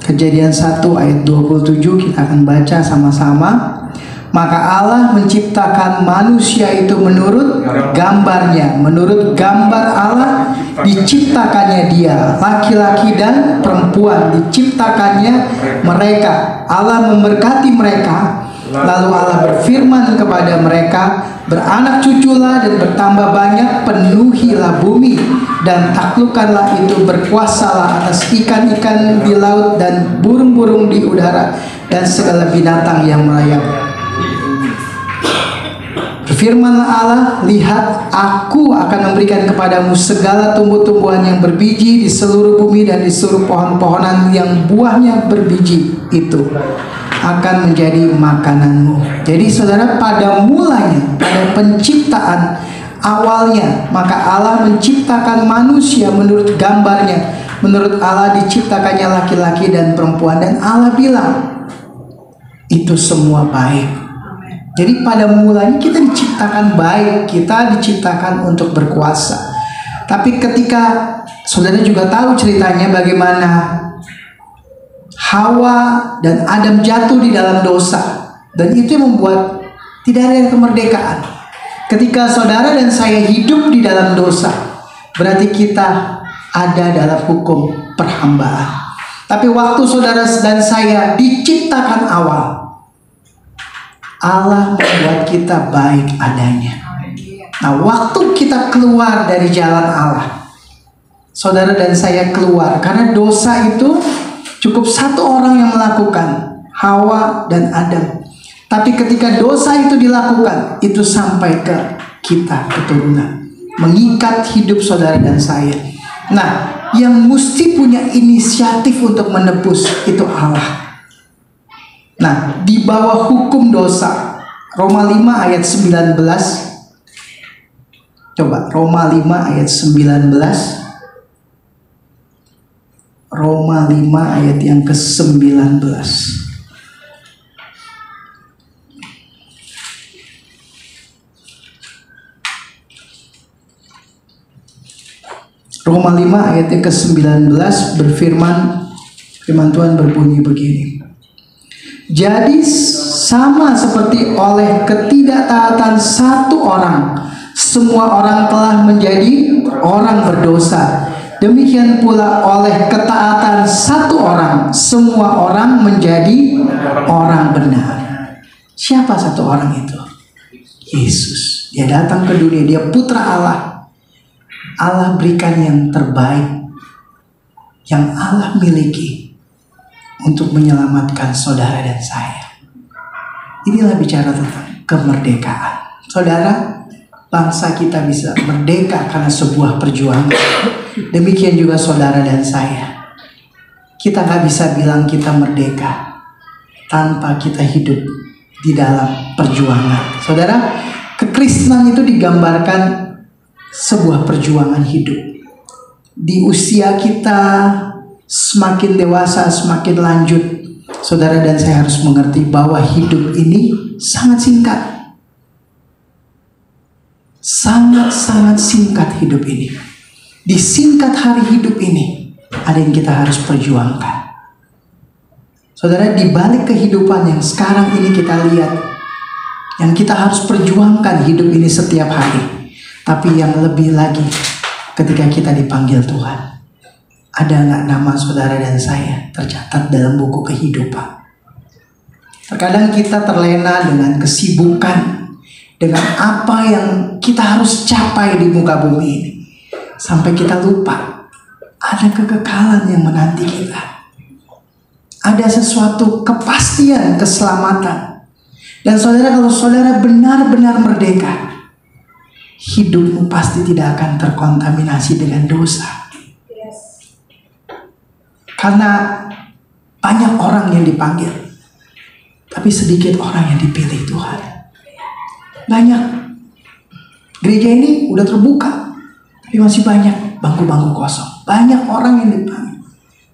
Kejadian 1 ayat 27 kita akan baca sama-sama. Maka Allah menciptakan manusia itu menurut gambarnya. Menurut gambar Allah diciptakannya dia, laki-laki dan perempuan diciptakannya mereka. Allah memberkati mereka. Lalu Allah berfirman kepada mereka, beranak cuculah dan bertambah banyak, penuhilah bumi dan taklukkanlah itu, berkuasalah atas ikan-ikan di laut dan burung-burung di udara dan segala binatang yang melayang. Berfirmanlah Allah, lihat, aku akan memberikan kepadamu segala tumbuh-tumbuhan yang berbiji di seluruh bumi dan di seluruh pohon-pohonan yang buahnya berbiji itu akan menjadi makananmu. Jadi saudara, pada mulanya, pada penciptaan awalnya, maka Allah menciptakan manusia menurut gambarnya. Menurut Allah diciptakannya laki-laki dan perempuan, dan Allah bilang itu semua baik. Jadi pada mulanya kita diciptakan baik, kita diciptakan untuk berkuasa. Tapi ketika saudara juga tahu ceritanya bagaimana Hawa dan Adam jatuh di dalam dosa, dan itu yang membuat tidak ada kemerdekaan. Ketika saudara dan saya hidup di dalam dosa, berarti kita ada dalam hukum perhambaan. Tapi waktu saudara dan saya diciptakan awal, Allah membuat kita baik adanya. Nah, waktu kita keluar dari jalan Allah, saudara dan saya keluar karena dosa itu cukup satu orang yang melakukan, Hawa dan Adam. Tapi ketika dosa itu dilakukan, itu sampai ke kita, keturunan, mengikat hidup saudara dan saya. Nah, yang mesti punya inisiatif untuk menebus itu Allah. Nah, di bawah hukum dosa, Roma 5 ayat 19. Coba Roma 5 ayat 19. Roma 5 ayat yang ke-19. Roma 5 ayat yang ke-19 berfirman, firman Tuhan berbunyi begini. Jadi sama seperti oleh ketidaktaatan satu orang, semua orang telah menjadi orang berdosa. Demikian pula oleh ketaatan satu orang, semua orang menjadi orang benar. Siapa satu orang itu? Yesus. Dia datang ke dunia, dia putra Allah. Allah berikan yang terbaik yang Allah miliki untuk menyelamatkan saudara dan saya. Inilah bicara tentang kemerdekaan. Saudara, bangsa kita bisa merdeka karena sebuah perjuangan. Demikian juga saudara dan saya. Kita gak bisa bilang kita merdeka tanpa kita hidup di dalam perjuangan. Saudara, kekristenan itu digambarkan sebuah perjuangan hidup. Di usia kita semakin dewasa, semakin lanjut, saudara dan saya harus mengerti bahwa hidup ini sangat singkat. Sangat-sangat singkat hidup ini. Di singkat hari hidup ini, ada yang kita harus perjuangkan. Saudara, di balik kehidupan yang sekarang ini kita lihat, yang kita harus perjuangkan hidup ini setiap hari. Tapi yang lebih lagi, ketika kita dipanggil Tuhan, ada nggak nama saudara dan saya tercatat dalam buku kehidupan? Terkadang kita terlena dengan kesibukan, dengan apa yang kita harus capai di muka bumi ini, sampai kita lupa ada kekekalan yang menanti kita. Ada sesuatu kepastian keselamatan. Dan saudara, kalau saudara benar-benar merdeka, hidupmu pasti tidak akan terkontaminasi dengan dosa. Karena banyak orang yang dipanggil, tapi sedikit orang yang dipilih Tuhan. Banyak. Gereja ini udah terbuka, tapi masih banyak bangku-bangku kosong. Banyak orang yang dipanggil,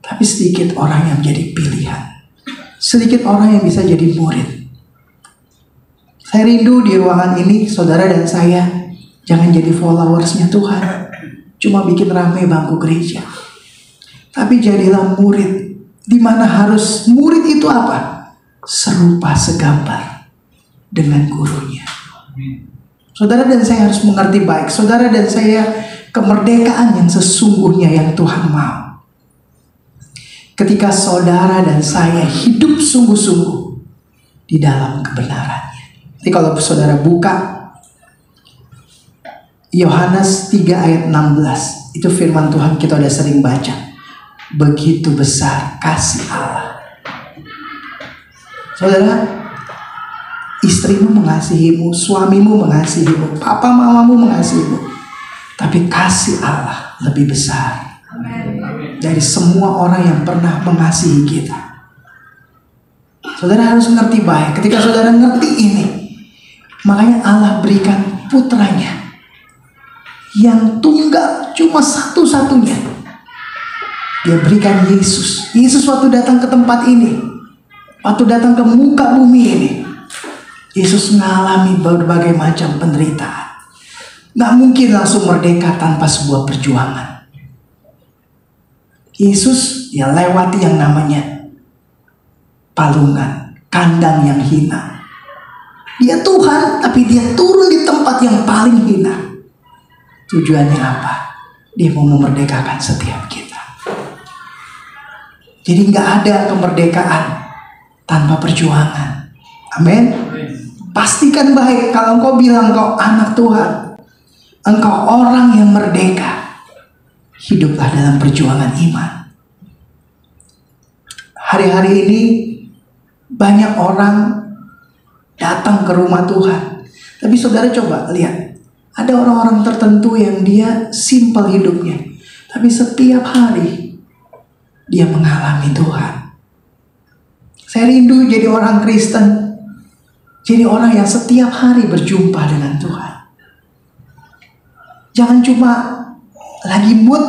tapi sedikit orang yang menjadi pilihan. Sedikit orang yang bisa jadi murid. Saya rindu di ruangan ini, saudara dan saya, jangan jadi followersnya Tuhan, cuma bikin rame bangku gereja. Tapi jadilah murid di mana harus murid itu apa? Serupa segambar dengan gurunya. Saudara dan saya harus mengerti baik. Saudara dan saya, kemerdekaan yang sesungguhnya yang Tuhan mau, ketika saudara dan saya hidup sungguh-sungguh di dalam kebenarannya. Jadi kalau saudara buka Yohanes 3 ayat 16, itu firman Tuhan kita udah sering baca. Begitu besar kasih Allah. Saudara, istrimu mengasihimu, suamimu mengasihimu, papa mamamu mengasihimu, tapi kasih Allah lebih besar dari semua orang yang pernah mengasihi kita. Saudara harus ngerti baik. Ketika saudara ngerti ini, makanya Allah berikan putranya yang tunggal, cuma satu-satunya. Dia berikan Yesus. Yesus waktu datang ke tempat ini, waktu datang ke muka bumi ini, Yesus mengalami berbagai macam penderitaan. Gak mungkin langsung merdeka tanpa sebuah perjuangan. Yesus ya lewati yang namanya palungan, kandang yang hina. Dia Tuhan, tapi dia turun di tempat yang paling hina. Tujuannya apa? Dia mau memerdekakan setiap kita. Jadi gak ada kemerdekaan tanpa perjuangan. Amin. Pastikan baik kalau engkau bilang engkau anak Tuhan, engkau orang yang merdeka, hiduplah dalam perjuangan iman. Hari-hari ini banyak orang datang ke rumah Tuhan, tapi saudara coba lihat, ada orang-orang tertentu yang dia simpel hidupnya, tapi setiap hari dia mengalami Tuhan. Saya rindu jadi orang Kristen, jadi orang yang setiap hari berjumpa dengan Tuhan. Jangan cuma lagi mood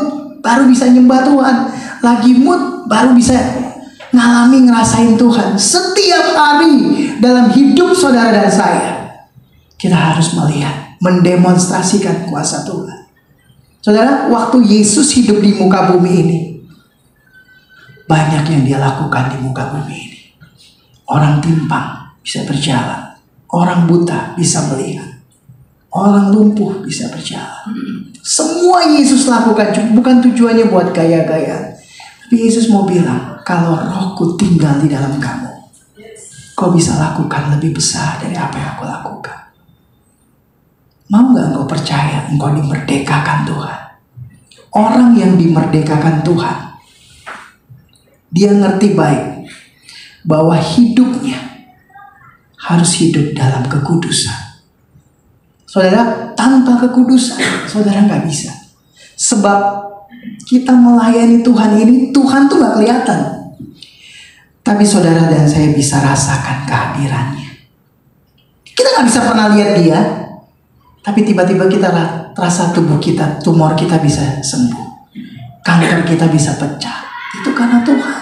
baru bisa nyembah Tuhan, lagi mood baru bisa ngerasain Tuhan. Setiap hari dalam hidup saudara dan saya, kita harus melihat, mendemonstrasikan kuasa Tuhan. Saudara, waktu Yesus hidup di muka bumi ini, banyak yang dia lakukan di muka bumi ini. Orang timpang bisa berjalan, orang buta bisa melihat, orang lumpuh bisa berjalan. Semua Yesus lakukan, bukan tujuannya buat gaya-gaya, tapi Yesus mau bilang, kalau Rohku tinggal di dalam kamu, kau bisa lakukan lebih besar dari apa yang aku lakukan. Mau gak engkau percaya engkau dimerdekakan Tuhan? Orang yang dimerdekakan Tuhan, dia ngerti baik bahwa hidupnya harus hidup dalam kekudusan. Saudara, tanpa kekudusan saudara gak bisa. Sebab kita melayani Tuhan ini, Tuhan tuh gak kelihatan, tapi saudara dan saya bisa rasakan kehadirannya. Kita gak bisa pernah lihat dia, tapi tiba-tiba kita rasa tubuh kita, tumor kita bisa sembuh, kanker kita bisa pecah. Itu karena Tuhan,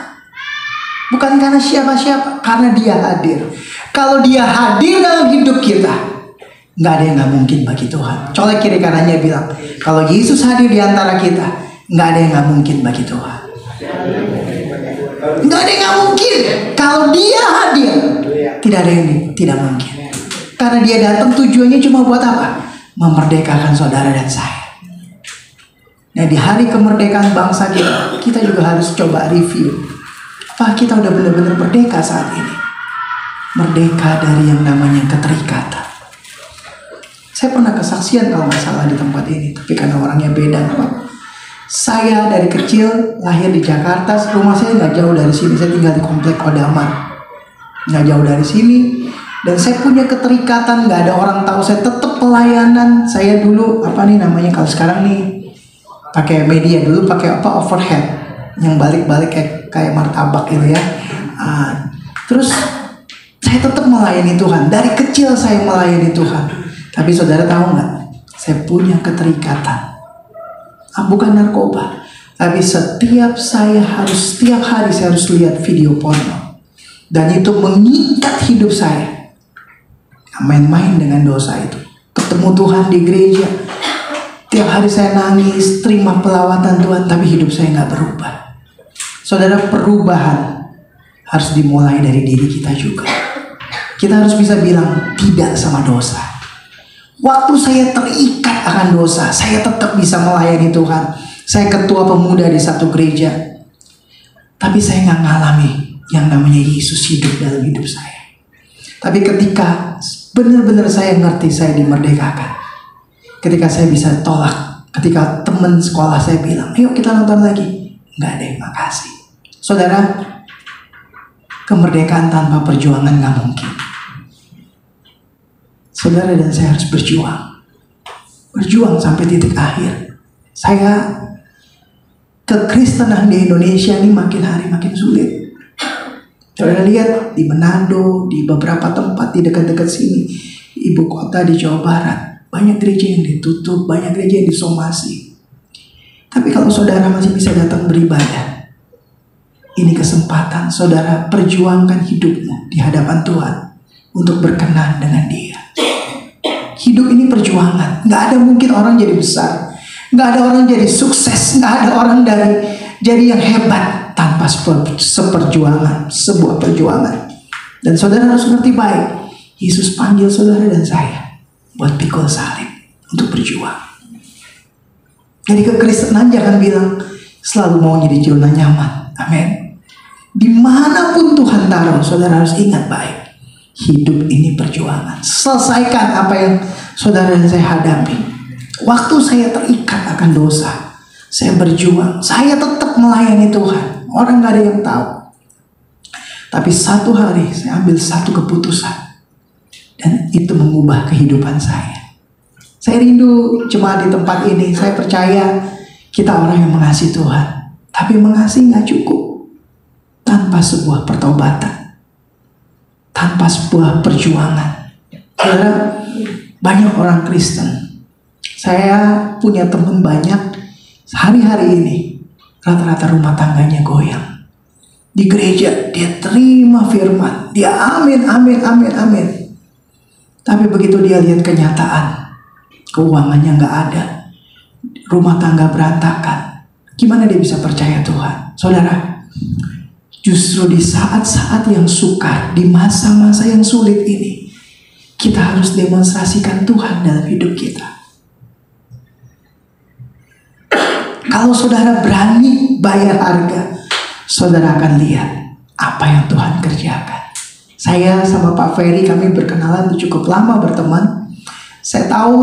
bukan karena siapa-siapa, karena dia hadir. Kalau dia hadir dalam hidup kita, gak ada yang gak mungkin bagi Tuhan. Colek kiri kanannya bilang, kalau Yesus hadir di antara kita, gak ada yang gak mungkin bagi Tuhan. Gak ada yang gak mungkin. Kalau dia hadir, tidak ada yang tidak mungkin. Karena dia datang tujuannya cuma buat apa? Memerdekakan saudara dan saya. Nah, di hari kemerdekaan bangsa kita, kita juga harus coba review. Apa kita udah benar-benar merdeka saat ini? Merdeka dari yang namanya keterikatan. Saya pernah kesaksian kalau nggak salah di tempat ini, tapi karena orangnya beda. Saya dari kecil lahir di Jakarta, rumah saya nggak jauh dari sini. Saya tinggal di komplek Kodamar, nggak jauh dari sini. Dan saya punya keterikatan, nggak ada orang tahu. Saya tetap pelayanan. Saya dulu kalau sekarang nih pakai media, dulu pakai overhead yang balik-balik kayak martabak gitu ya. Terus saya tetap melayani Tuhan. Dari kecil saya melayani Tuhan. Tapi saudara tahu nggak? Saya punya keterikatan. Bukan narkoba, tapi setiap hari saya harus lihat video porno, dan itu mengikat hidup saya. Main-main dengan dosa itu. Ketemu Tuhan di gereja, tiap hari saya nangis, terima pelawatan Tuhan, tapi hidup saya nggak berubah. Saudara, perubahan harus dimulai dari diri kita juga. Kita harus bisa bilang tidak sama dosa. Waktu saya terikat akan dosa, saya tetap bisa melayani Tuhan. Saya ketua pemuda di satu gereja, tapi saya nggak ngalami yang namanya Yesus hidup dalam hidup saya. Tapi ketika benar-benar saya ngerti, saya dimerdekakan. Ketika saya bisa tolak, ketika teman sekolah saya bilang, ayo kita nonton lagi, nggak deh, makasih. Saudara, kemerdekaan tanpa perjuangan nggak mungkin. Saudara dan saya harus berjuang sampai titik akhir. Saya kekristenan di Indonesia ini makin hari makin sulit. Saudara lihat di Manado, di beberapa tempat di dekat-dekat sini, ibu kota di Jawa Barat, banyak gereja yang ditutup, banyak gereja yang disomasi. Tapi kalau saudara masih bisa datang beribadah, ini kesempatan saudara perjuangkan hidupmu di hadapan Tuhan untuk berkenan dengan Dia. Hidup ini perjuangan. Nggak ada mungkin orang jadi besar, nggak ada orang jadi sukses, nggak ada orang jadi yang hebat tanpa sebuah perjuangan. Dan saudara harus ngerti baik, Yesus panggil saudara dan saya buat pikul salib untuk berjuang. Jadi kekristenan jangan bilang selalu mau jadi zona nyaman. Amin. Dimanapun Tuhan taruh, saudara harus ingat baik, hidup ini perjuangan. Selesaikan apa yang saudara dan saya hadapi. Waktu saya terikat akan dosa, saya berjuang, saya tetap melayani Tuhan. Orang gak ada yang tahu. Tapi satu hari saya ambil satu keputusan, dan itu mengubah kehidupan saya. Saya rindu jemaat di tempat ini. Saya percaya kita orang yang mengasihi Tuhan. Tapi mengasihi gak cukup tanpa sebuah pertobatan, tanpa sebuah perjuangan. Karena banyak orang Kristen, saya punya teman banyak, hari-hari ini rata-rata rumah tangganya goyang. Di gereja dia terima firman, dia amin, amin, amin, amin. Tapi begitu dia lihat kenyataan, keuangannya nggak ada, rumah tangga berantakan, gimana dia bisa percaya Tuhan? Saudara, justru di saat-saat yang sukar, di masa-masa yang sulit ini, kita harus demonstrasikan Tuhan dalam hidup kita. Kalau saudara berani bayar harga, saudara akan lihat apa yang Tuhan kerjakan. Saya sama Pak Ferry, kami berkenalan cukup lama berteman. Saya tahu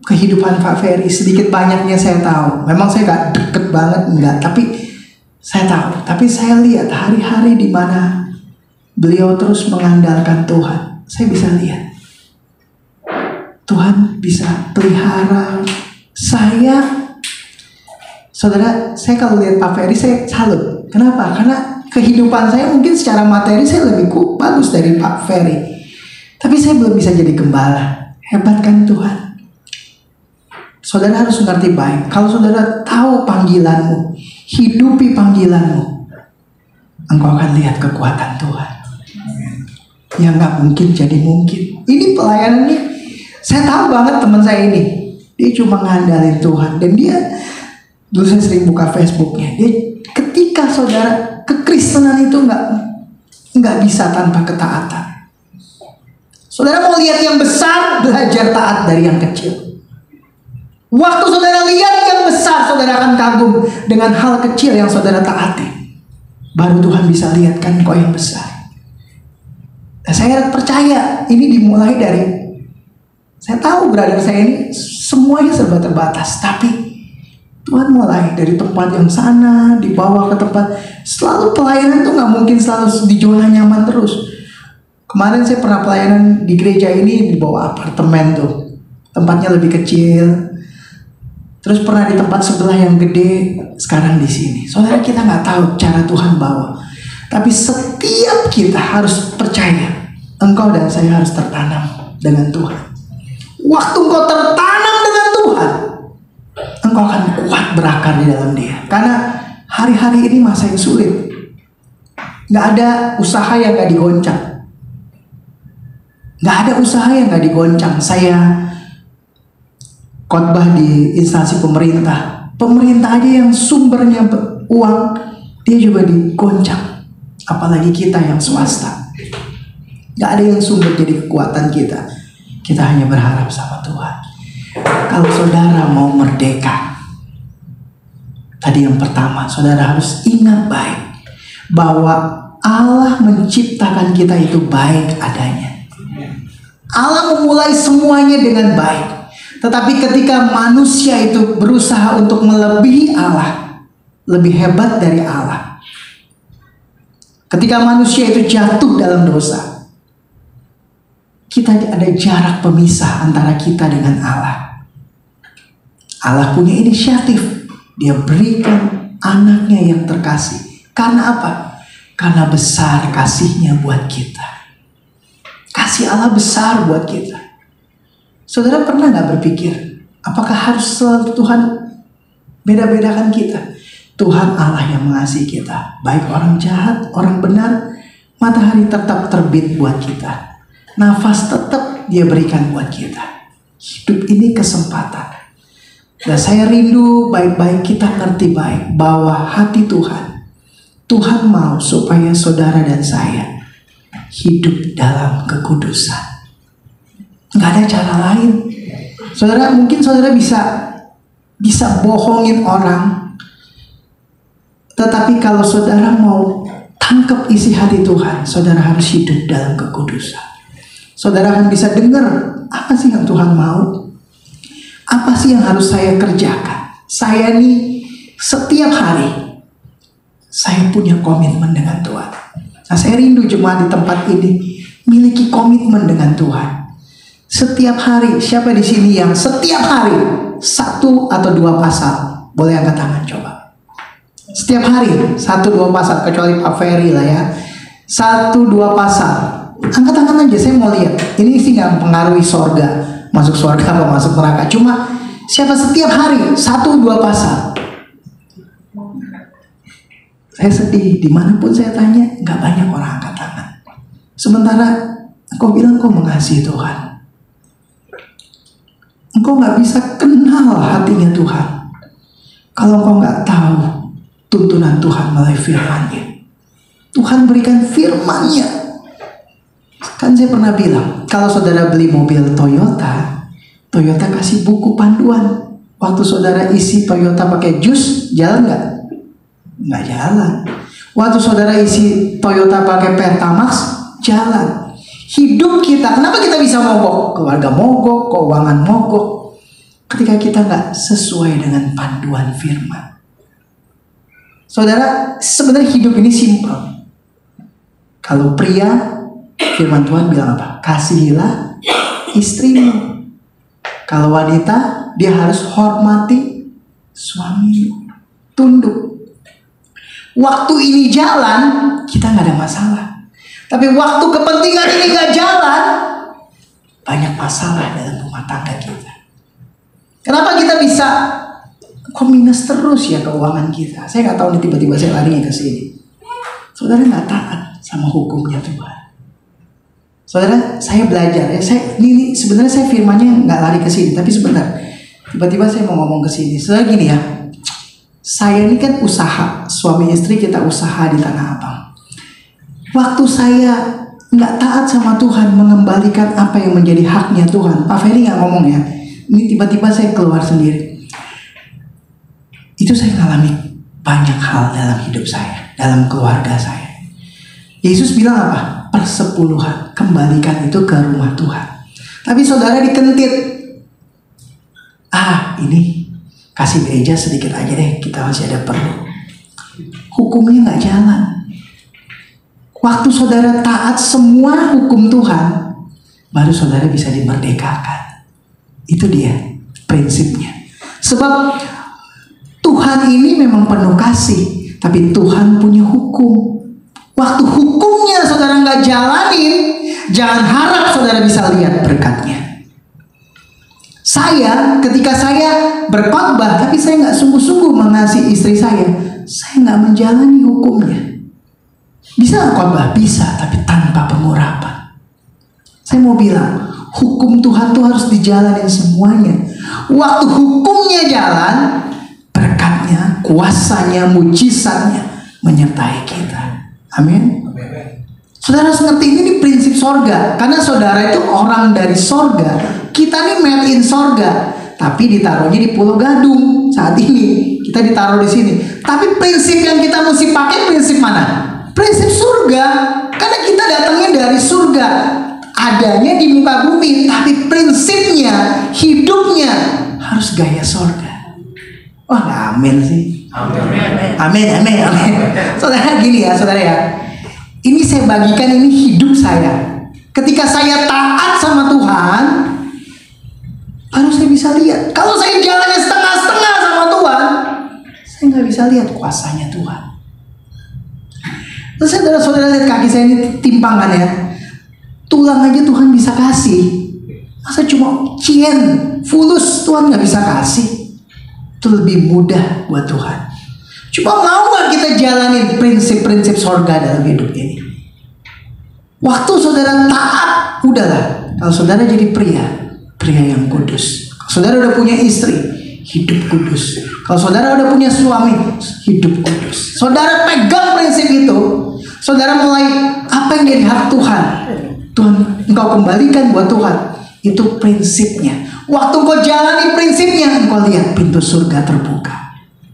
kehidupan Pak Ferry, sedikit banyaknya saya tahu. Memang saya gak deket banget, enggak, tapi saya tahu. Tapi saya lihat hari-hari di mana beliau terus mengandalkan Tuhan. Saya bisa lihat Tuhan bisa pelihara saya. Saudara, saya kalau lihat Pak Ferry saya salut. Kenapa? Karena kehidupan saya mungkin secara materi saya lebih bagus dari Pak Ferry. Tapi saya belum bisa jadi gembala. Hebat kan Tuhan? Saudara harus mengerti baik. Kalau saudara tahu panggilanmu, hidupi panggilanmu, engkau akan lihat kekuatan Tuhan. Yang gak mungkin jadi mungkin. Ini pelayanannya, saya tahu banget teman saya ini. Dia cuma ngandalin Tuhan. Dan dia, dulu saya sering buka Facebooknya. Dia, ketika saudara, kekristenan itu nggak bisa tanpa ketaatan. Saudara mau lihat yang besar, belajar taat dari yang kecil. Waktu saudara lihat yang besar, saudara akan kagum dengan hal kecil yang saudara taati. Baru Tuhan bisa lihat kan kau yang besar. Nah, saya percaya ini dimulai dari, saya tahu brother saya ini semuanya serba terbatas, tapi Tuhan mulai dari tempat yang sana, dibawa ke tempat. Selalu pelayanan tuh gak mungkin selalu di zona nyaman terus. Kemarin saya pernah pelayanan di gereja ini di bawah apartemen tuh. Tempatnya lebih kecil. Terus pernah di tempat sebelah yang gede, sekarang di sini. Saudara, kita gak tahu cara Tuhan bawa. Tapi setiap kita harus percaya, engkau dan saya harus tertanam dengan Tuhan. Waktu engkau tertanam dengan Tuhan, engkau akan kuat berakar di dalam Dia. Karena hari-hari ini masa yang sulit. Gak ada usaha yang gak digoncang. Gak ada usaha yang gak digoncang. Saya khotbah di instansi pemerintah. Pemerintah aja yang sumbernya uang dia juga digoncang. Apalagi kita yang swasta. Gak ada yang sumber jadi kekuatan kita. Kita hanya berharap sama Tuhan. Kalau saudara mau merdeka, tadi yang pertama, saudara harus ingat baik bahwa Allah menciptakan kita itu baik adanya. Allah memulai semuanya dengan baik. Tetapi ketika manusia itu berusaha untuk melebihi Allah, lebih hebat dari Allah, ketika manusia itu jatuh dalam dosa, kita ada jarak pemisah antara kita dengan Allah. Allah punya inisiatif. Dia berikan anaknya yang terkasih. Karena apa? Karena besar kasihnya buat kita. Kasih Allah besar buat kita. Saudara pernah gak berpikir, apakah harus selalu Tuhan beda-bedakan kita? Tuhan Allah yang mengasihi kita. Baik orang jahat, orang benar, matahari tetap terbit buat kita. Nafas tetap dia berikan buat kita. Hidup ini kesempatan. Dan saya rindu baik-baik kita ngerti baik bahwa hati Tuhan mau supaya saudara dan saya hidup dalam kekudusan. Gak ada cara lain. Saudara, mungkin saudara bisa bohongin orang, tetapi kalau saudara mau tangkap isi hati Tuhan, saudara harus hidup dalam kekudusan. Saudara akan bisa dengar apa sih yang Tuhan mau. Apa sih yang harus saya kerjakan? Saya nih setiap hari saya punya komitmen dengan Tuhan. Nah, saya rindu jemaat di tempat ini miliki komitmen dengan Tuhan. Setiap hari, siapa di sini yang setiap hari 1 atau 2 pasal? Boleh angkat tangan coba. Setiap hari 1-2 pasal, kecuali Pak Ferry lah ya. 1-2 pasal. Angkat tangan aja, saya mau lihat. Ini sih nggak mempengaruhi sorga, masuk surga atau masuk neraka. Cuma siapa setiap hari 1-2 pasal? Saya sedih, dimanapun saya tanya, nggak banyak orang angkat tangan. Sementara engkau bilang kau mengasihi Tuhan, engkau nggak bisa kenal hatinya Tuhan kalau engkau nggak tahu tuntunan Tuhan melalui firman-Nya. Tuhan berikan firman-Nya. Kan saya pernah bilang, kalau saudara beli mobil Toyota kasih buku panduan. Waktu saudara isi Toyota pakai jus, jalan nggak? Nggak jalan. Waktu saudara isi Toyota pakai Pertamax, jalan. Hidup kita, kenapa kita bisa mogok? Keluarga mogok, keuangan mogok, ketika kita nggak sesuai dengan panduan firman. Saudara, sebenarnya hidup ini simpel. Kalau pria, firman Tuhan bilang apa? Kasihilah istrimu. Kalau wanita, dia harus hormati suami, tunduk. Waktu ini jalan, kita nggak ada masalah. Tapi waktu kepentingan ini nggak jalan, banyak masalah dalam rumah tangga kita. Kenapa kita bisa kok minus terus ya keuangan kita? Saya nggak tahu nih, tiba-tiba saya lari ke sini. Saudara nggak taat sama hukumnya Tuhan. Saudara, saya belajar ya. Ini sebenarnya saya firmannya nggak lari ke sini, tapi sebentar. Tiba-tiba saya mau ngomong ke sini. Saudara gini ya. Saya ini kan usaha, suami istri kita usaha di Tanah Abang. Waktu saya nggak taat sama Tuhan, mengembalikan apa yang menjadi haknya Tuhan. Pak Ferry nggak ngomong ya. Ini tiba-tiba saya keluar sendiri. Itu saya ngalami banyak hal dalam hidup saya, dalam keluarga saya. Yesus bilang apa? Persepuluhan, kembalikan itu ke rumah Tuhan. Tapi saudara dikentit. Ini kasih gereja sedikit aja deh, kita masih ada perlu. Hukumnya nggak jalan. Waktu saudara taat semua hukum Tuhan, baru saudara bisa dimerdekakan. Itu dia prinsipnya. Sebab Tuhan ini memang penuh kasih, tapi Tuhan punya hukum. Waktu hukumnya saudara nggak jalanin, jangan harap saudara bisa lihat berkatnya. Ketika saya berkhotbah, tapi saya nggak sungguh-sungguh mengasihi istri saya nggak menjalani hukumnya. Bisa nggak khotbah? Bisa, tapi tanpa pengurapan. Saya mau bilang, hukum Tuhan tuh harus dijalanin semuanya. Waktu hukumnya jalan, berkatnya, kuasanya, mujizatnya menyertai kita. Amin. Saudara harus ngerti ini prinsip sorga. Karena saudara itu orang dari sorga. Kita nih made in sorga, tapi ditaruhnya di Pulau Gadung saat ini. Kita ditaruh di sini. Tapi prinsip yang kita mesti pakai prinsip mana? Prinsip surga. Karena kita datangnya dari surga, adanya di muka bumi, tapi prinsipnya, hidupnya harus gaya sorga. Wah, amin sih. Amin. Saudara gini ya, saudara ya. Ini saya bagikan, ini hidup saya. Ketika saya taat sama Tuhan, baru saya bisa lihat. Kalau saya jalannya setengah-setengah sama Tuhan, saya nggak bisa lihat kuasanya Tuhan. Terus saudara-saudara lihat kaki saya ini timpangan ya. Tulang aja Tuhan bisa kasih. Masa cuma cien, fulus Tuhan nggak bisa kasih? Itu lebih mudah buat Tuhan. Cuma mau gak kita jalanin prinsip-prinsip sorga dalam hidup ini? Waktu saudara taat, udahlah. Kalau saudara jadi pria yang kudus. Kalau saudara udah punya istri, hidup kudus. Kalau saudara udah punya suami, hidup kudus. Saudara pegang prinsip itu, saudara mulai apa yang jadi hak Tuhan, Tuhan engkau kembalikan buat Tuhan. Itu prinsipnya. Waktu engkau jalani prinsipnya, engkau lihat pintu surga terbuka.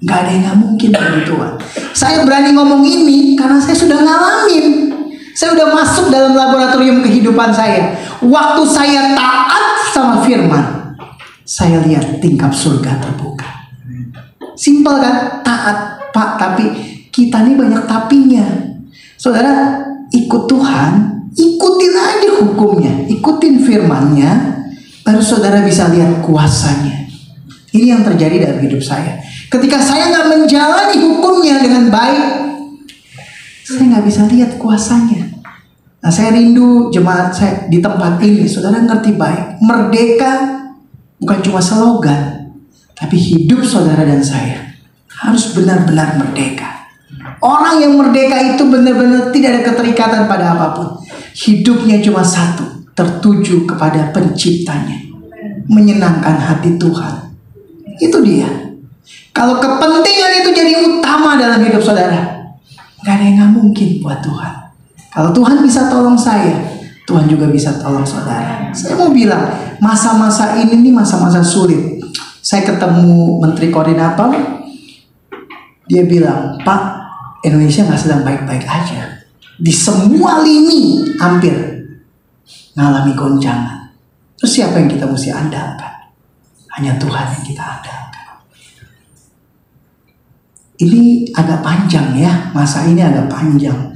Gak ada yang gak mungkin bagi Tuhan. Saya berani ngomong ini karena saya sudah ngalamin. Saya udah masuk dalam laboratorium kehidupan saya. Waktu saya taat sama firman, saya lihat tingkap surga terbuka. Simpel kan? Taat, Pak, tapi kita ini banyak tapinya. Saudara, ikut Tuhan, ikutin aja hukumnya, ikutin firmannya, baru saudara bisa lihat kuasanya. Ini yang terjadi dalam hidup saya. Ketika saya nggak menjalani hukumnya dengan baik, saya nggak bisa lihat kuasanya. Nah, saya rindu jemaat saya di tempat ini, saudara ngerti baik, merdeka bukan cuma slogan, tapi hidup saudara dan saya harus benar-benar merdeka. Orang yang merdeka itu benar-benar tidak ada keterikatan pada apapun. Hidupnya cuma satu, tertuju kepada penciptanya, menyenangkan hati Tuhan. Itu dia. Kalau kepentingan itu jadi utama dalam hidup saudara, gak ada yang gak mungkin buat Tuhan. Kalau Tuhan bisa tolong saya, Tuhan juga bisa tolong saudara. Saya mau bilang, masa-masa ini nih masa-masa sulit. Saya ketemu Menteri Koordinator, dia bilang, Pak, Indonesia gak sedang baik-baik aja. Di semua lini hampir ngalami goncangan. Terus siapa yang kita mesti andalkan? Hanya Tuhan yang kita andalkan. Ini agak panjang ya, masa ini agak panjang.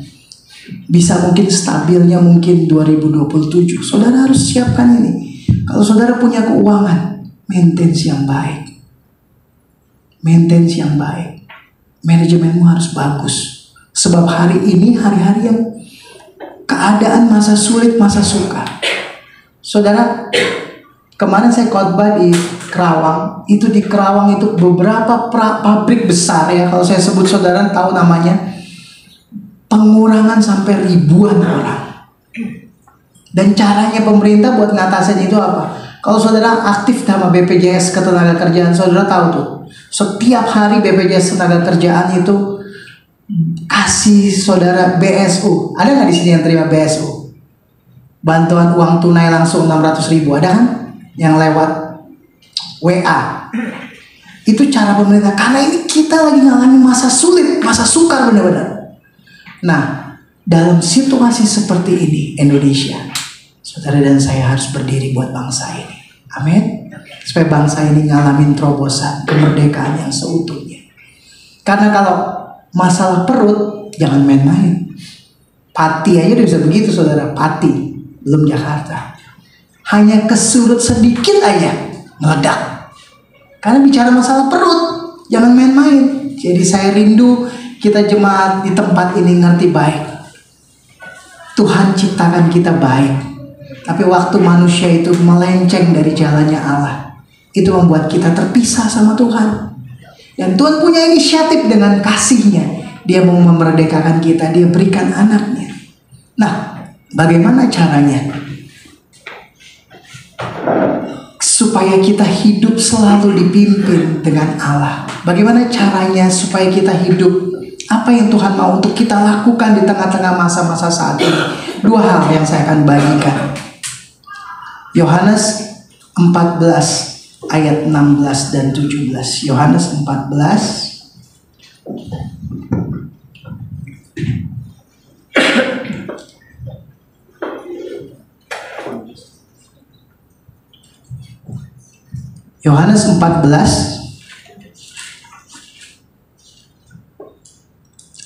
Bisa mungkin stabilnya mungkin 2027. Saudara harus siapkan ini. Kalau saudara punya keuangan, maintenance yang baik. Maintenance yang baik. Manajemenmu harus bagus. Sebab hari ini hari-hari yang keadaan masa sulit, masa sukar. Saudara, kemarin saya khotbah di Kerawang. Itu di Kerawang itu beberapa pabrik besar ya. Kalau saya sebut saudara tahu namanya. Pengurangan sampai ribuan orang. Dan caranya pemerintah buat ngatasin itu apa? Kalau saudara aktif sama BPJS Ketenagakerjaan, saudara tahu tuh. Setiap hari BPJS Ketenagakerjaan itu kasih saudara BSU. Ada nggak di sini yang terima BSU? Bantuan uang tunai langsung 600.000. Ada kan? Yang lewat WA. Itu cara pemerintah. Karena ini kita lagi ngalami masa sulit, masa sukar benar-benar. Nah, dalam situasi seperti ini Indonesia, saudara dan saya harus berdiri buat bangsa ini. Amin. Supaya bangsa ini ngalamin terobosan kemerdekaan yang seutuhnya. Karena kalau masalah perut, jangan main-main. Pati aja udah bisa begitu saudara. Pati, belum Jakarta. Hanya kesurut sedikit aja meledak. Karena bicara masalah perut, jangan main-main. Jadi saya rindu kita jemaat di tempat ini ngerti baik. Tuhan ciptakan kita baik. Tapi waktu manusia itu melenceng dari jalannya Allah, itu membuat kita terpisah sama Tuhan. Dan Tuhan punya inisiatif dengan kasih-Nya. Dia mau memerdekakan kita, Dia berikan anaknya. Nah, bagaimana caranya? Supaya kita hidup selalu dipimpin dengan Allah. Bagaimana caranya supaya kita hidup Apa yang Tuhan mau untuk kita lakukan di tengah-tengah masa-masa saat ini? 2 hal yang saya akan bagikan. Yohanes 14 ayat 16 dan 17. Yohanes 14 Yohanes 14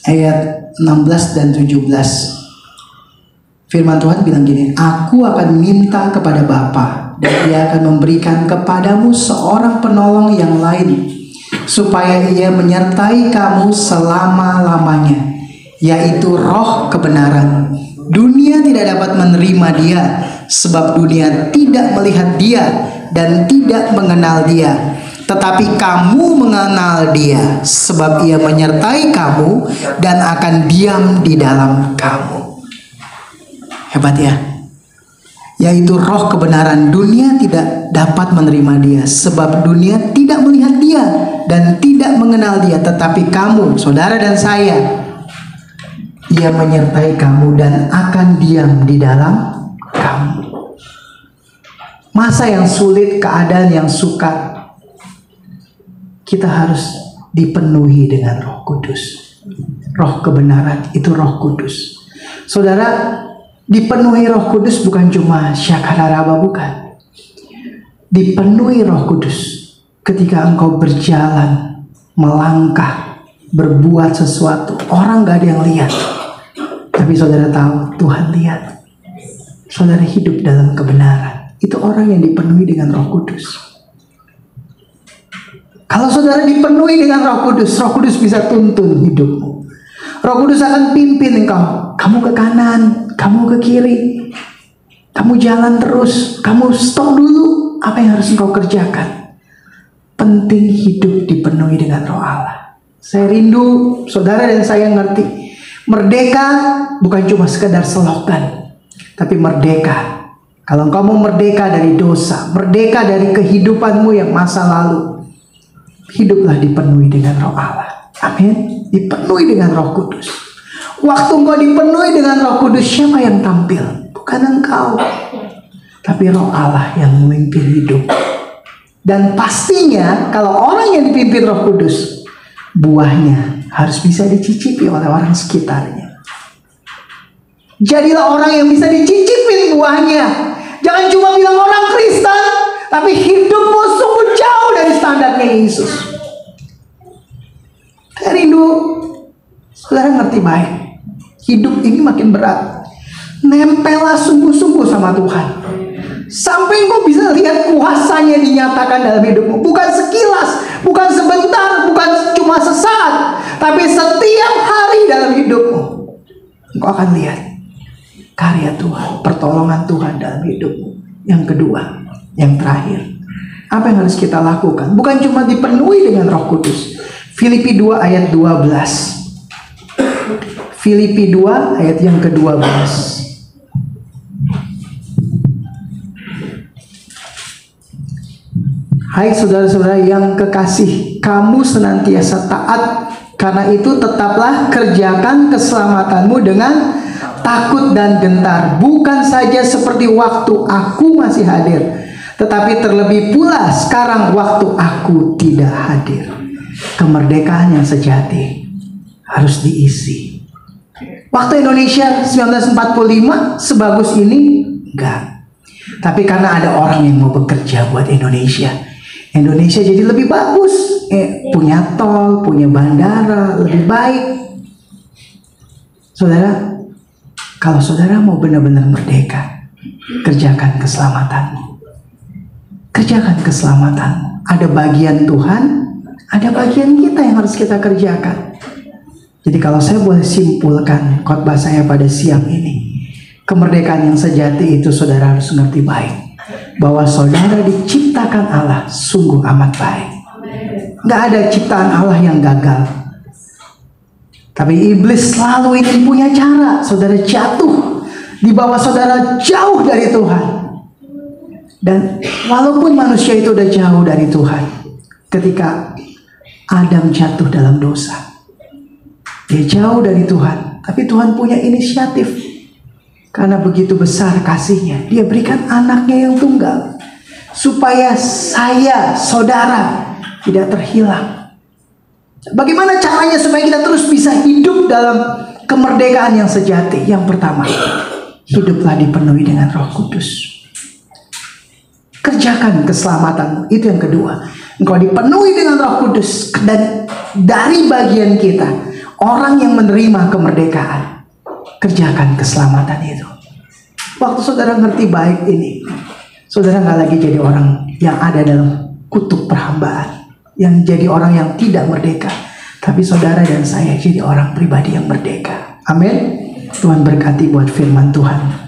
ayat 16 dan 17. Firman Tuhan bilang gini, aku akan minta kepada Bapa dan Ia akan memberikan kepadamu seorang penolong yang lain, supaya Ia menyertai kamu selama-lamanya, yaitu Roh kebenaran. Dunia tidak dapat menerima Dia, sebab dunia tidak melihat Dia dan tidak mengenal Dia. Tetapi kamu mengenal Dia, sebab Ia menyertai kamu dan akan diam di dalam kamu. Hebat ya. Yaitu Roh kebenaran. Dunia tidak dapat menerima Dia, sebab dunia tidak melihat Dia dan tidak mengenal Dia. Tetapi kamu, saudara dan saya, Ia menyertai kamu dan akan diam di dalam kamu. Masa yang sulit, keadaan yang sukar, kita harus dipenuhi dengan Roh Kudus. Roh kebenaran itu Roh Kudus. Saudara, dipenuhi Roh Kudus bukan cuma syakararaba, bukan. Dipenuhi Roh Kudus ketika engkau berjalan, melangkah, berbuat sesuatu. Orang gak ada yang lihat, tapi saudara tahu Tuhan lihat. Saudara hidup dalam kebenaran. Itu orang yang dipenuhi dengan Roh Kudus. Kalau saudara dipenuhi dengan Roh Kudus bisa tuntun hidupmu. Roh Kudus akan pimpin engkau. Kamu ke kanan, kamu ke kiri. Kamu jalan terus, kamu stop dulu. Apa yang harus engkau kerjakan? Penting hidup dipenuhi dengan Roh Allah. Saya rindu saudara dan saya ngerti. Merdeka bukan cuma sekedar slogan, tapi merdeka. Kalau engkau mau merdeka dari dosa, merdeka dari kehidupanmu yang masa lalu, hiduplah dipenuhi dengan Roh Allah. Amin. Dipenuhi dengan Roh Kudus. Waktu engkau dipenuhi dengan Roh Kudus, siapa yang tampil? Bukan engkau, tapi Roh Allah yang memimpin hidup. Dan pastinya kalau orang yang dipimpin Roh Kudus, buahnya harus bisa dicicipi oleh orang sekitarnya. Jadilah orang yang bisa dicicipi buahnya. Jangan cuma bilang orang Kristen, tapi hidupmu sungguh jauh dari standarnya Yesus. Saya rindu saudara ngerti baik. Hidup ini makin berat. Nempellah sungguh-sungguh sama Tuhan, sampai engkau bisa lihat kuasanya dinyatakan dalam hidupmu. Bukan sekilas, bukan sebentar, bukan cuma sesaat, tapi setiap hari dalam hidupmu. Engkau akan lihat karya Tuhan, pertolongan Tuhan dalam hidupmu. Yang kedua, yang terakhir, apa yang harus kita lakukan? Bukan cuma dipenuhi dengan Roh Kudus. Filipi 2 ayat 12. Filipi 2 ayat yang ke-12. Hai saudara-saudara yang kekasih, kamu senantiasa taat. Karena itu tetaplah kerjakan keselamatanmu dengan takut dan gentar. Bukan saja seperti waktu aku masih hadir, tetapi terlebih pula sekarang waktu aku tidak hadir. Kemerdekaan yang sejati harus diisi. Waktu Indonesia 1945 sebagus ini? Enggak. Tapi karena ada orang yang mau bekerja buat Indonesia, Indonesia jadi lebih bagus. Punya tol, punya bandara, lebih baik. Saudara, kalau saudara mau benar-benar merdeka, kerjakan keselamatanmu. Kerjakan keselamatanmu. Ada bagian Tuhan, ada bagian kita yang harus kita kerjakan. Jadi kalau saya boleh simpulkan khotbah saya pada siang ini, kemerdekaan yang sejati itu saudara harus mengerti baik, bahwa saudara diciptakan Allah sungguh amat baik. Gak ada ciptaan Allah yang gagal. Tapi iblis selalu ingin punya cara saudara jatuh, dibawa saudara jauh dari Tuhan. Dan walaupun manusia itu udah jauh dari Tuhan, ketika Adam jatuh dalam dosa, Dia jauh dari Tuhan, tapi Tuhan punya inisiatif. Karena begitu besar kasihnya, Dia berikan anaknya yang tunggal, supaya saya, saudara, tidak terhilang. Bagaimana caranya supaya kita terus bisa hidup dalam kemerdekaan yang sejati? Yang pertama, hiduplah dipenuhi dengan Roh Kudus. Kerjakan keselamatanmu. Itu yang kedua. Engkau dipenuhi dengan Roh Kudus. Dan dari bagian kita, orang yang menerima kemerdekaan, kerjakan keselamatan itu. Waktu saudara ngerti baik ini, saudara gak lagi jadi orang yang ada dalam kutub perhambaan, yang jadi orang yang tidak merdeka, tapi saudara dan saya jadi orang pribadi yang merdeka. Amin. Tuhan berkati buat firman Tuhan.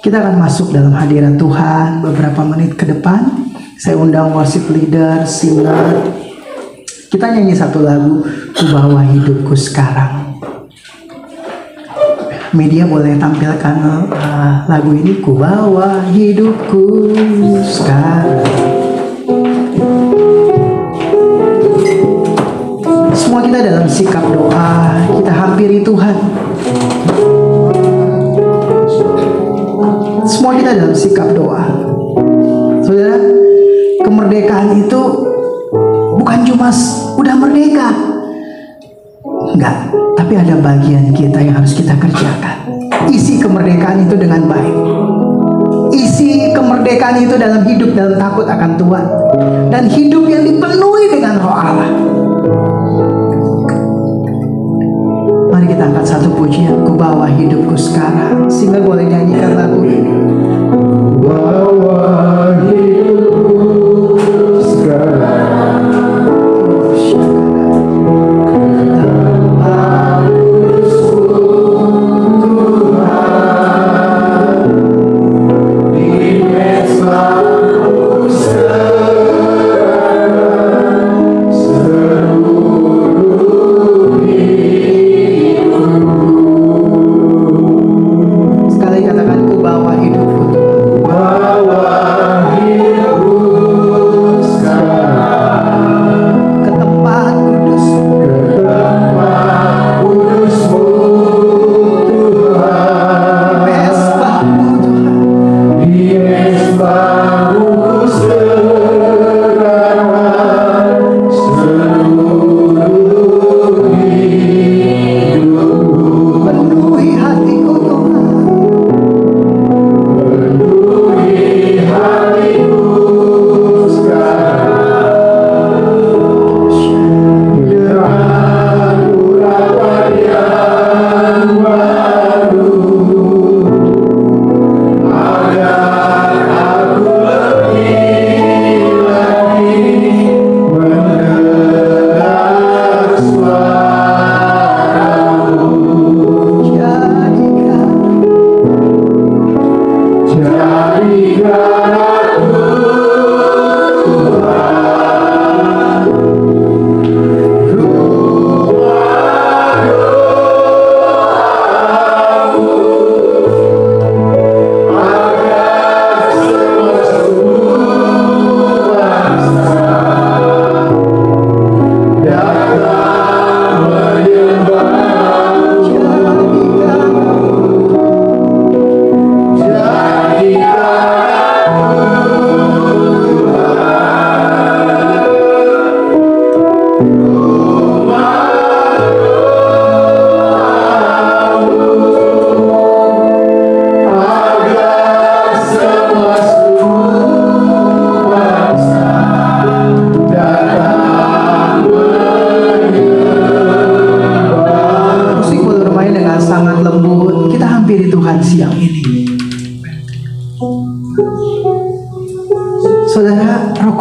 Kita akan masuk dalam hadirat Tuhan beberapa menit ke depan. Saya undang worship leader, singer. Kita nyanyi satu lagu, Ku Bawa Hidupku Sekarang. Media boleh tampilkan lagu ini, Ku Bawa Hidupku Sekarang. Semua kita dalam sikap doa, kita hampiri Tuhan. Semua kita dalam sikap doa. Saudara, kemerdekaan itu bukan cuma udah merdeka, enggak, tapi ada bagian kita yang harus kita kerjakan. Isi kemerdekaan itu dengan baik. Isi kemerdekaan itu dalam hidup dalam takut akan Tuhan, dan hidup yang dipenuhi dengan Roh Allah. Mari kita angkat satu pujian, Ku Bawa Hidupku Sekarang. Singer boleh nyanyikan lagu ini. Ku bawa hidupku sekarang,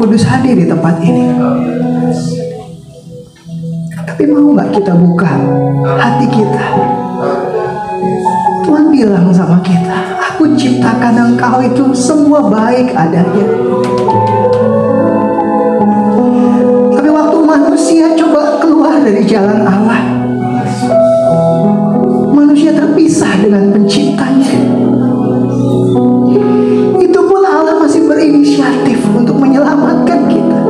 Kudus hadir di tempat ini. Tapi mau gak kita buka hati kita? Tuhan bilang sama kita, aku ciptakan engkau itu semua baik adanya. Tapi waktu manusia coba keluar dari jalan Allah, manusia terpisah dengan penciptanya. Itu pun Allah masih berinisiatif untuk menyelamatkan kita.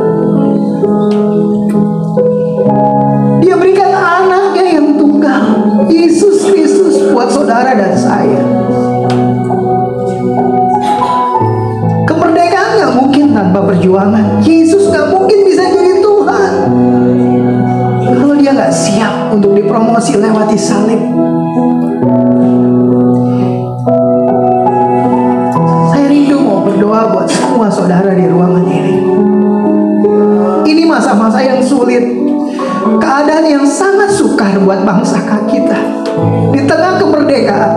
Dia berikan anaknya yang tunggal masih lewati salib. Saya rindu mau berdoa buat semua saudara di ruangan ini. Ini masa-masa yang sulit, keadaan yang sangat sukar buat bangsa kita. Di tengah kemerdekaan,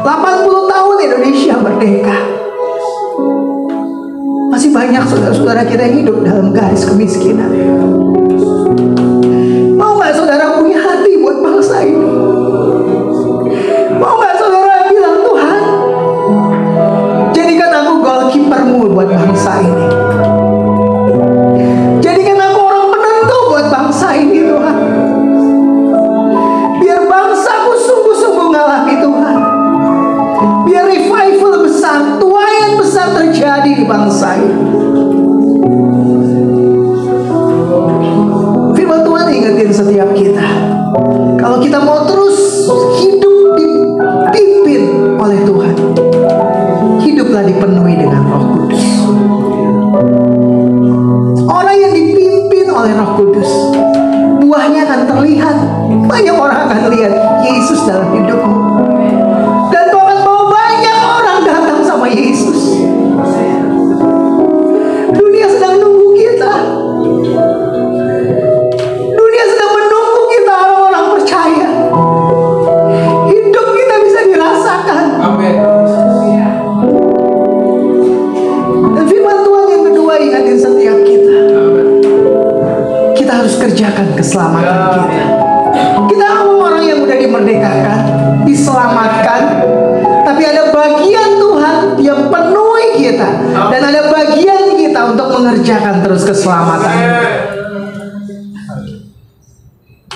80 tahun Indonesia merdeka, masih banyak saudara-saudara kita yang hidup dalam garis kemiskinan. Mau gak saudara punya hati buat bangsa ini? Mau gak saudara bilang, Tuhan, jadikan aku goalkeeper-Mu buat bangsa ini. Jadikan aku orang penentu buat bangsa ini, Tuhan. Biar bangsaku sungguh-sungguh ngalami, Tuhan. Biar revival besar, tuaian besar terjadi di bangsa ini. Firman Tuhan ingetin setiap kita, kalau kita mau terus hidup dipimpin oleh Tuhan, hiduplah dipenuhi dengan Roh Kudus. Orang yang dipimpin oleh Roh Kudus, buahnya akan terlihat. Banyak orang akan lihat Yesus dalam hidupmu, dan kau akan bawa banyak orang datang sama Yesus. Dunia sedang nunggu kita. Dunia sedang menunggu kita, orang-orang percaya. Hidup kita bisa dirasakan. Amin. Dan firman Tuhan yang kedua ingatin setiap kita, kita harus kerjakan keselamatan kita. Kita orang yang udah dimerdekakan, diselamatkan, tapi ada bagian Tuhan yang penuhi kita, dan ada bagian kita untuk mengerjakan terus keselamatan.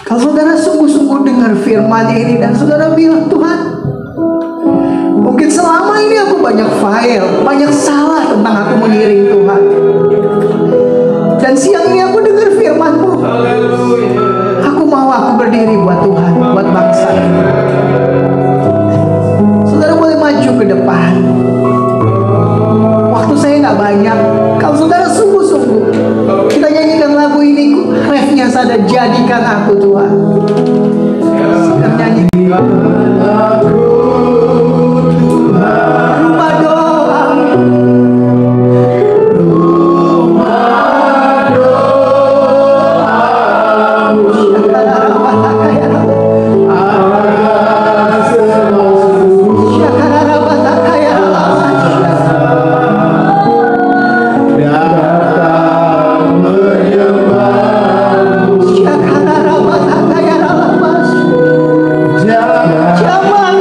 Kalau saudara sungguh-sungguh dengar firman ini dan saudara bilang, Tuhan, mungkin selama ini aku banyak file, banyak salah tentang aku mengiring Tuhan, dan siang ini aku dengar firman-Mu, aku mau aku berdiri buat Tuhan, buat bangsa ini. Saudara boleh maju ke depan. Waktu saya nggak banyak. Kalau saudara sungguh-sungguh, kita nyanyikan lagu ini, refnya sadar, jadikan aku Tuhan. Kita nyanyi. Rumah doa. Jangan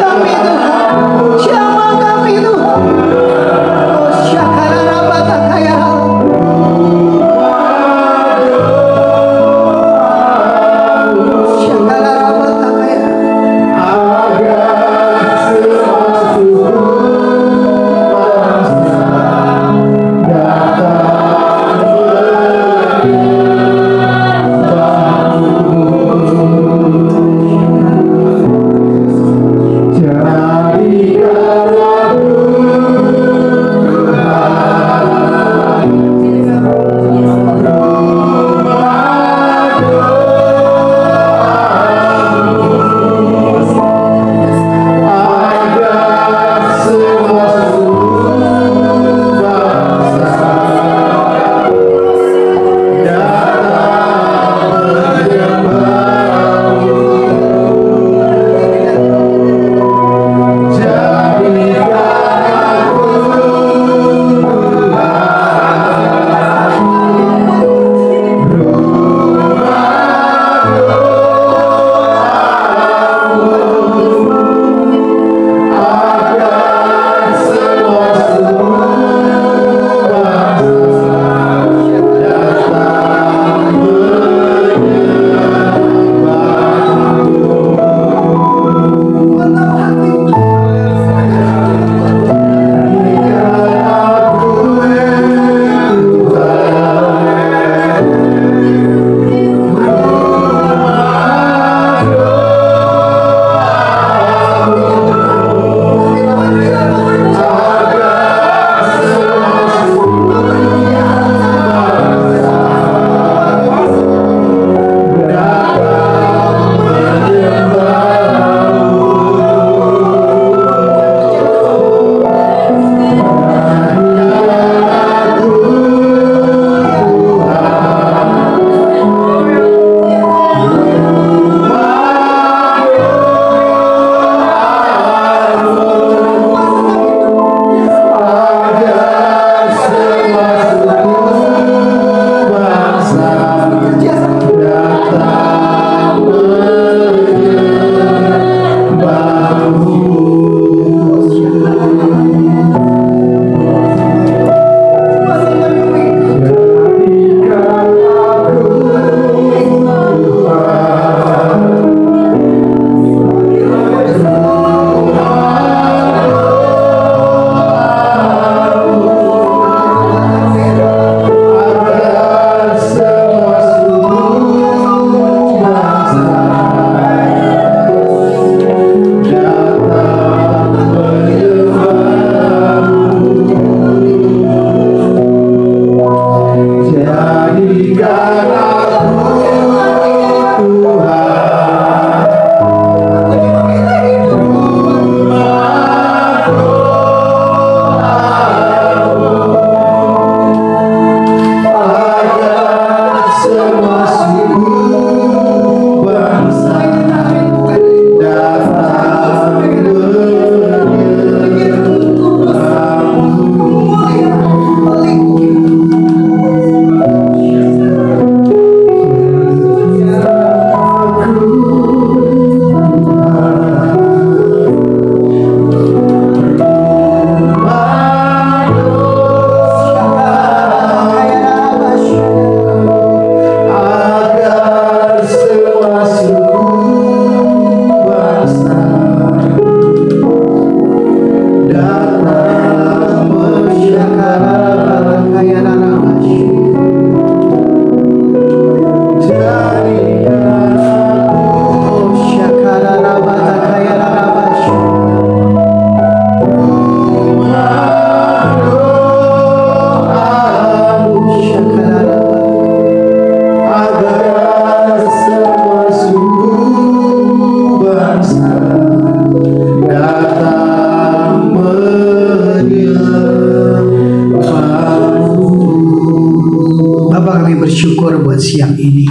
buat siang ini.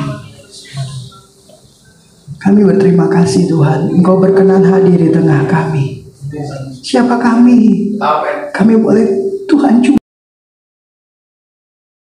Kami berterima kasih Tuhan, Engkau berkenan hadir di tengah kami. Siapa kami? Kami boleh Tuhan